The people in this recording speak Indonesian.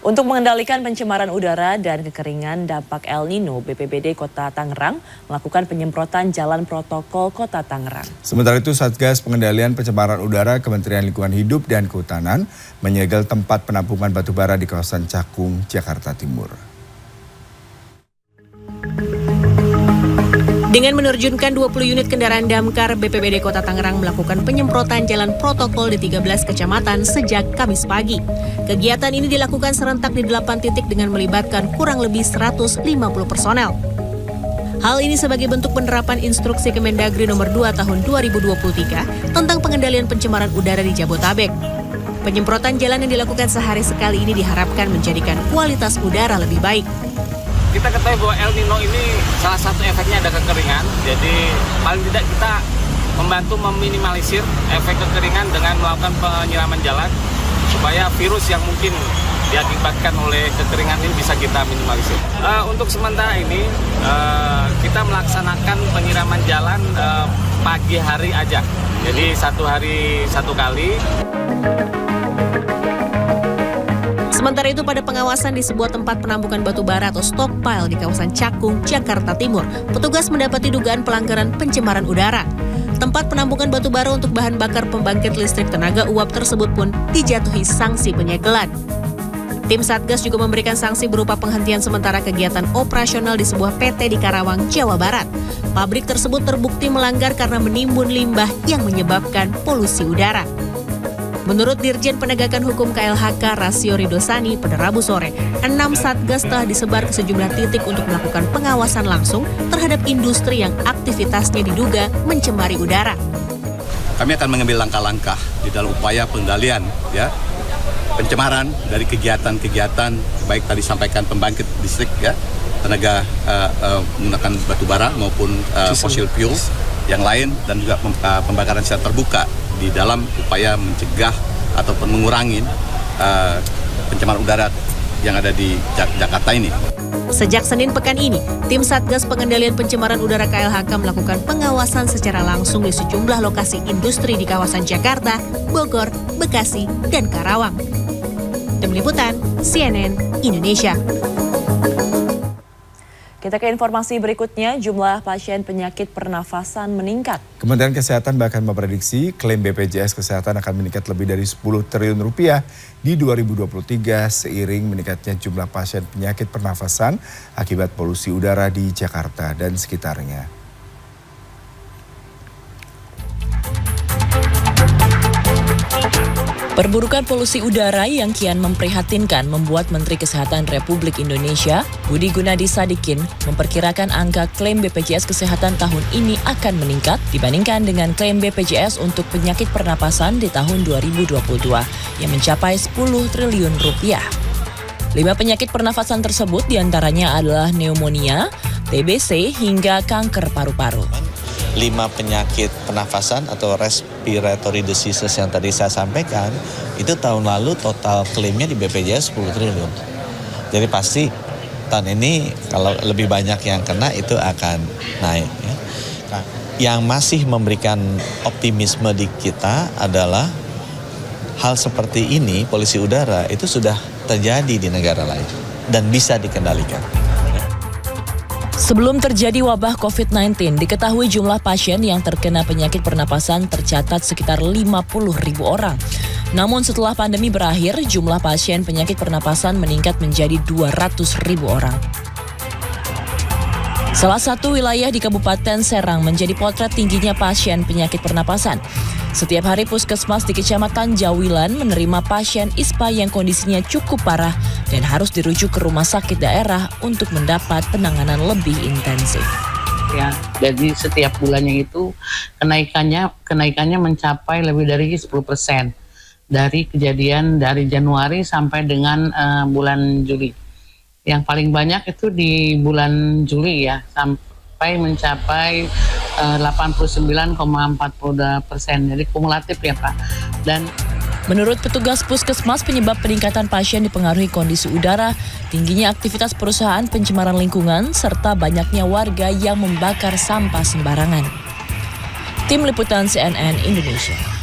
Untuk mengendalikan pencemaran udara dan kekeringan dampak El Nino, BPBD Kota Tangerang melakukan penyemprotan jalan protokol Kota Tangerang. Sementara itu, Satgas Pengendalian Pencemaran Udara Kementerian Lingkungan Hidup dan Kehutanan menyegel tempat penampungan batubara di kawasan Cakung, Jakarta Timur. Dengan menerjunkan 20 unit kendaraan damkar, BPBD Kota Tangerang melakukan penyemprotan jalan protokol di 13 kecamatan sejak Kamis pagi. Kegiatan ini dilakukan serentak di 8 titik dengan melibatkan kurang lebih 150 personel. Hal ini sebagai bentuk penerapan instruksi Kemendagri nomor 2 tahun 2023 tentang pengendalian pencemaran udara di Jabotabek. Penyemprotan jalan yang dilakukan sehari sekali ini diharapkan menjadikan kualitas udara lebih baik. Kita ketahui bahwa El Nino ini salah satu efeknya ada kekeringan, jadi paling tidak kita membantu meminimalisir efek kekeringan dengan melakukan penyiraman jalan supaya virus yang mungkin diakibatkan oleh kekeringan ini bisa kita minimalisir. Untuk sementara ini kita melaksanakan penyiraman jalan pagi hari aja, jadi satu hari satu kali. Sementara itu pada pengawasan di sebuah tempat penampungan batubara atau stockpile di kawasan Cakung, Jakarta Timur, petugas mendapati dugaan pelanggaran pencemaran udara. Tempat penampungan batubara untuk bahan bakar pembangkit listrik tenaga uap tersebut pun dijatuhi sanksi penyegelan. Tim Satgas juga memberikan sanksi berupa penghentian sementara kegiatan operasional di sebuah PT di Karawang, Jawa Barat. Pabrik tersebut terbukti melanggar karena menimbun limbah yang menyebabkan polusi udara. Menurut Dirjen Penegakan Hukum KLHK Rasio Ridosani pada Rabu sore, 6 satgas telah disebar ke sejumlah titik untuk melakukan pengawasan langsung terhadap industri yang aktivitasnya diduga mencemari udara. Kami akan mengambil langkah-langkah di dalam upaya pengendalian pencemaran dari kegiatan-kegiatan baik tadi sampaikan pembangkit listrik tenaga menggunakan batubara maupun fossil fuel yang lain dan juga pembakaran secara terbuka di dalam upaya mencegah ataupun mengurangi pencemaran udara yang ada di Jakarta ini. Sejak Senin pekan ini, tim Satgas Pengendalian Pencemaran Udara KLHK melakukan pengawasan secara langsung di sejumlah lokasi industri di kawasan Jakarta, Bogor, Bekasi, dan Karawang. Tim Liputan, CNN Indonesia. Kita ke informasi berikutnya, jumlah pasien penyakit pernafasan meningkat. Kementerian Kesehatan bahkan memprediksi klaim BPJS Kesehatan akan meningkat lebih dari 10 triliun rupiah di 2023 seiring meningkatnya jumlah pasien penyakit pernafasan akibat polusi udara di Jakarta dan sekitarnya. Perburukan polusi udara yang kian memprihatinkan membuat Menteri Kesehatan Republik Indonesia, Budi Gunadi Sadikin, memperkirakan angka klaim BPJS Kesehatan tahun ini akan meningkat dibandingkan dengan klaim BPJS untuk penyakit pernapasan di tahun 2022 yang mencapai 10 triliun rupiah. 5 penyakit pernafasan tersebut diantaranya adalah pneumonia, TBC, hingga kanker paru-paru. 5 penyakit pernafasan atau respiratory diseases yang tadi saya sampaikan, itu tahun lalu total klaimnya di BPJS 10 triliun. Jadi pasti tahun ini kalau lebih banyak yang kena itu akan naik. Nah, yang masih memberikan optimisme di kita adalah hal seperti ini, polusi udara, itu sudah terjadi di negara lain dan bisa dikendalikan. Sebelum terjadi wabah COVID-19, diketahui jumlah pasien yang terkena penyakit pernapasan tercatat sekitar 50.000 orang. Namun setelah pandemi berakhir, jumlah pasien penyakit pernapasan meningkat menjadi 200.000 orang. Salah satu wilayah di Kabupaten Serang menjadi potret tingginya pasien penyakit pernapasan. Setiap hari puskesmas di Kecamatan Jawilan menerima pasien ISPA yang kondisinya cukup parah dan harus dirujuk ke rumah sakit daerah untuk mendapat penanganan lebih intensif. Ya, jadi setiap bulannya itu kenaikannya mencapai lebih dari 10% dari kejadian dari Januari sampai dengan bulan Juli. Yang paling banyak itu di bulan Juli ya, sampai mencapai 89,42%. Jadi kumulatif ya Pak. Dan menurut petugas puskesmas, penyebab peningkatan pasien dipengaruhi kondisi udara, tingginya aktivitas perusahaan pencemaran lingkungan, serta banyaknya warga yang membakar sampah sembarangan. Tim Liputan CNN Indonesia.